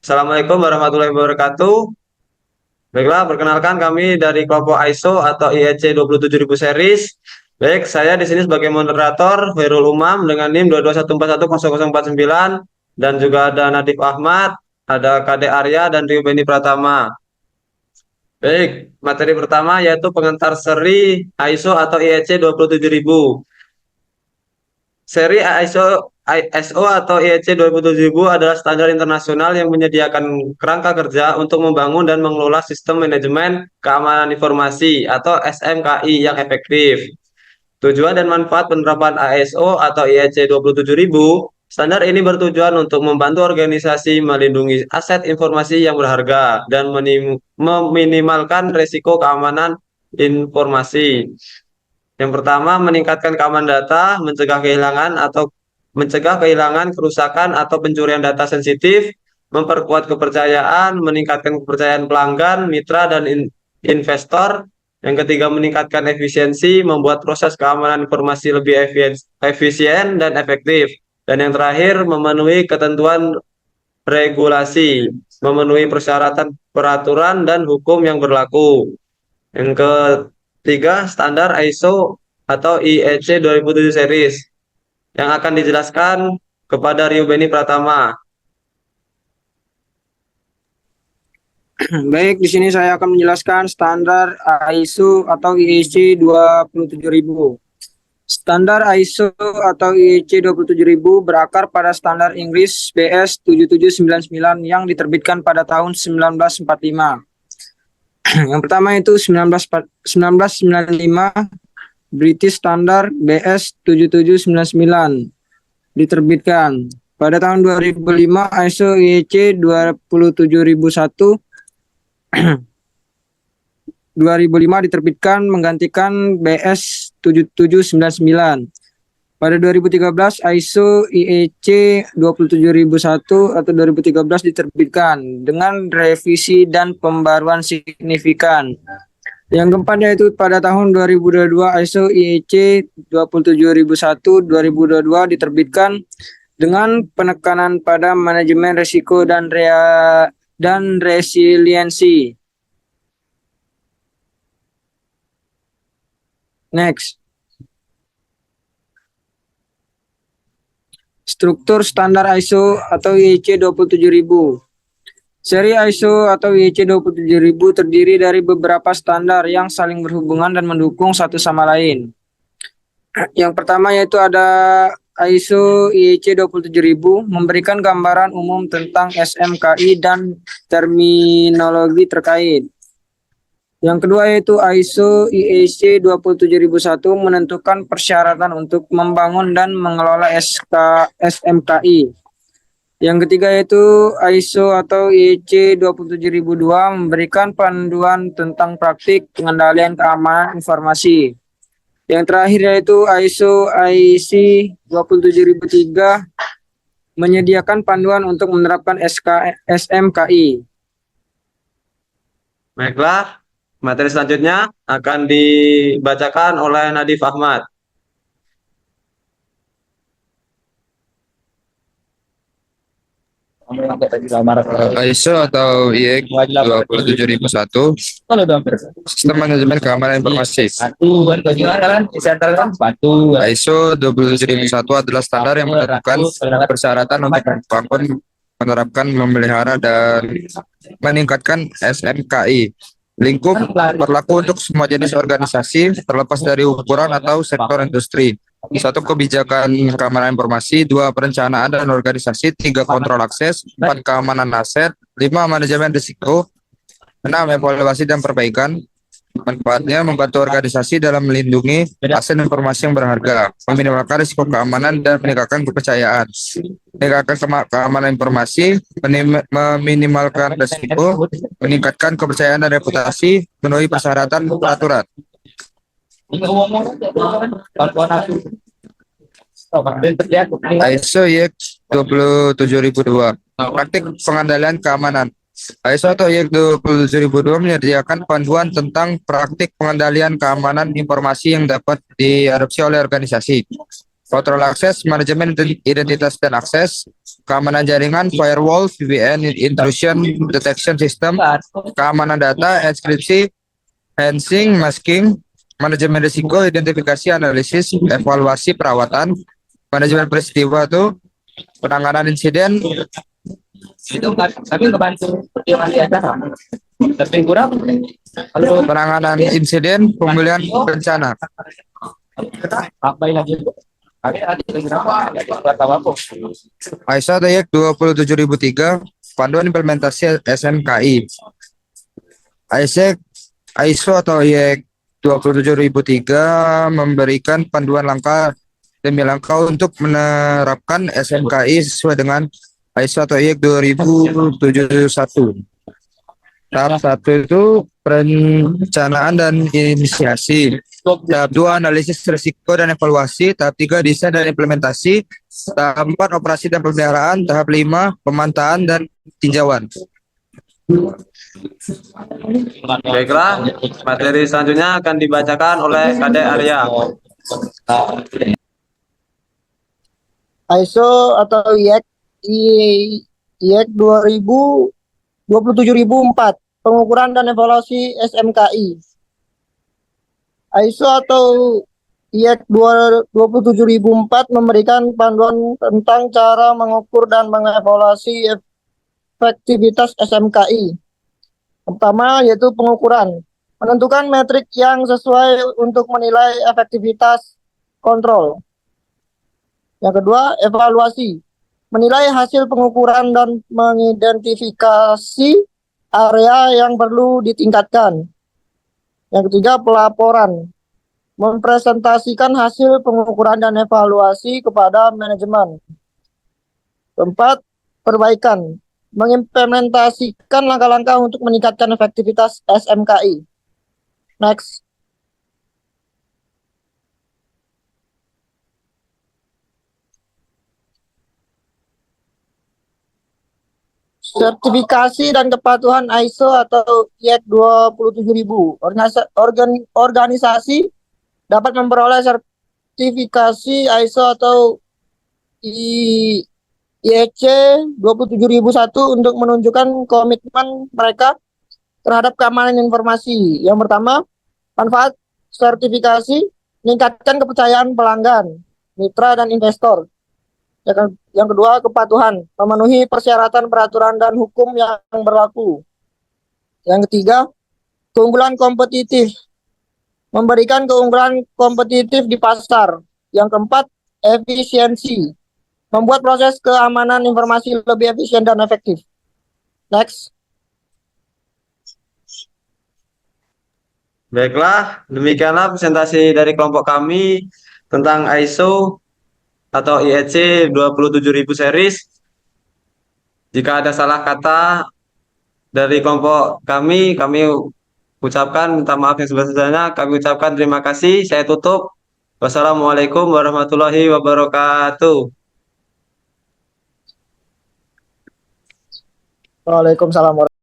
Assalamualaikum warahmatullahi wabarakatuh. Baiklah, perkenalkan kami dari kelompok ISO atau IEC 27000 series. Baik, saya di sini sebagai moderator Khairul Umam dengan NIM 221410049 dan juga ada Nadif Ahmad, ada Kade Arya dan Rio Beni Pratama. Baik, materi pertama yaitu pengantar seri ISO atau IEC 27000. Seri ISO atau IEC 27000 adalah standar internasional yang menyediakan kerangka kerja untuk membangun dan mengelola sistem manajemen keamanan informasi atau SMKI yang efektif. Tujuan dan manfaat penerapan ISO atau IEC 27000, standar ini bertujuan untuk membantu organisasi melindungi aset informasi yang berharga dan meminimalkan risiko keamanan informasi. Yang pertama, meningkatkan keamanan data, mencegah kehilangan, kerusakan atau pencurian data sensitif, memperkuat kepercayaan, meningkatkan kepercayaan pelanggan, mitra dan investor. Yang ketiga, meningkatkan efisiensi, membuat proses keamanan informasi lebih efisien dan efektif. Dan yang terakhir, memenuhi ketentuan regulasi, memenuhi persyaratan peraturan dan hukum yang berlaku. Yang ketiga, standar ISO atau IEC 2007 series yang akan dijelaskan kepada Rio Beni Pratama. Baik, di sini saya akan menjelaskan standar ISO atau IEC 27000. Standar ISO atau IEC 27000 berakar pada standar Inggris BS 7799 yang diterbitkan pada tahun 1945. Yang pertama itu 1995 British Standard BS 7799 diterbitkan. Pada tahun 2005 ISO IEC 27001 2005 diterbitkan menggantikan BS 7799. Pada 2013 ISO IEC 27001 atau 2013 diterbitkan dengan revisi dan pembaruan signifikan. Yang keempat yaitu pada tahun 2022 ISO IEC 27001 2022 diterbitkan dengan penekanan pada manajemen risiko dan resiliensi. Next. Struktur standar ISO atau IEC 27000. Seri ISO atau IEC 27000 terdiri dari beberapa standar yang saling berhubungan dan mendukung satu sama lain. Yang pertama yaitu ada ISO IEC 27000 memberikan gambaran umum tentang SMKI dan terminologi terkait. Yang kedua yaitu ISO IEC 27001 menentukan persyaratan untuk membangun dan mengelola SMKI. Yang ketiga yaitu ISO atau IEC 27002 memberikan panduan tentang praktik pengendalian keamanan informasi. Yang terakhir yaitu ISO IEC 27003 menyediakan panduan untuk menerapkan SMKI. Baiklah, materi selanjutnya akan dibacakan oleh Nadif Ahmad. ISO atau IEC 27001 Sistem Manajemen Keamanan Informasi. ISO 27001 adalah standar yang menentukan persyaratan untuk membangun, menerapkan, memelihara, dan meningkatkan SMKI. Lingkup berlaku untuk semua jenis organisasi, terlepas dari ukuran atau sektor industri. 1. Kebijakan keamanan informasi. 2. Perencanaan dan organisasi. 3. Kontrol akses. 4. Keamanan aset. 5. Manajemen risiko. 6. Evaluasi dan perbaikan. Manfaatnya membantu organisasi dalam melindungi aset informasi yang berharga, meminimalkan risiko keamanan, dan meningkatkan kepercayaan. Meningkatkan keamanan informasi, meminimalkan risiko, meningkatkan kepercayaan dan reputasi, memenuhi persyaratan peraturan. ISO IEC 27002 Praktik pengendalian keamanan. ISO atau IEC 27002 menyediakan panduan tentang praktik pengendalian keamanan informasi yang dapat diadopsi oleh organisasi. kontrol akses, manajemen identitas dan akses, keamanan jaringan, firewall, VPN, intrusion detection system, keamanan data, enkripsi, hashing, masking, manajemen risiko, identifikasi, analisis, evaluasi, perawatan, manajemen peristiwa tuh, penanganan insiden, itu kami ngebantu yang di acara tapi kurang lalu penanganan insiden pemulihan bencana apa lagi kami ada berapa ISO TYK 27003 Panduan Implementasi SMKI ISO atau YEK 27003 memberikan panduan langkah demi langkah untuk menerapkan SMKI sesuai dengan ISO atau YEK 2071. Tahap 1 itu perencanaan dan inisiasi. Tahap 2 analisis risiko dan evaluasi. Tahap 3 desain dan implementasi. Tahap 4 operasi dan pemeliharaan. Tahap 5 pemantaan dan tinjauan. Baiklah, materi selanjutnya akan dibacakan oleh Kade Arya. ISO atau YEK 27004 pengukuran dan evaluasi SMKI. ISO atau YEK 27004 memberikan panduan tentang cara mengukur dan mengevaluasi efektivitas SMKI. Pertama yaitu pengukuran, menentukan metrik yang sesuai untuk menilai efektivitas kontrol. Yang kedua, evaluasi, menilai hasil pengukuran dan mengidentifikasi area yang perlu ditingkatkan. Yang ketiga, pelaporan, mempresentasikan hasil pengukuran dan evaluasi kepada manajemen. Keempat, perbaikan, mengimplementasikan langkah-langkah untuk meningkatkan efektivitas SMKI. Next. Sertifikasi dan kepatuhan ISO atau YEK 27000. Organisasi dapat memperoleh sertifikasi ISO atau IEC 27001 untuk menunjukkan komitmen mereka terhadap keamanan informasi. Yang pertama, manfaat sertifikasi meningkatkan kepercayaan pelanggan, mitra, dan investor. Yang kedua, kepatuhan, memenuhi persyaratan peraturan dan hukum yang berlaku. Yang ketiga, keunggulan kompetitif, memberikan keunggulan kompetitif di pasar. Yang keempat, efisiensi, membuat proses keamanan informasi lebih efisien dan efektif. Next. Baiklah, demikianlah presentasi dari kelompok kami tentang ISO atau IEC 27000 series. Jika ada salah kata dari kelompok kami ucapkan minta maaf yang sebesar-besarnya. Kami ucapkan terima kasih. Saya tutup. Wassalamualaikum warahmatullahi wabarakatuh. Waalaikumsalam.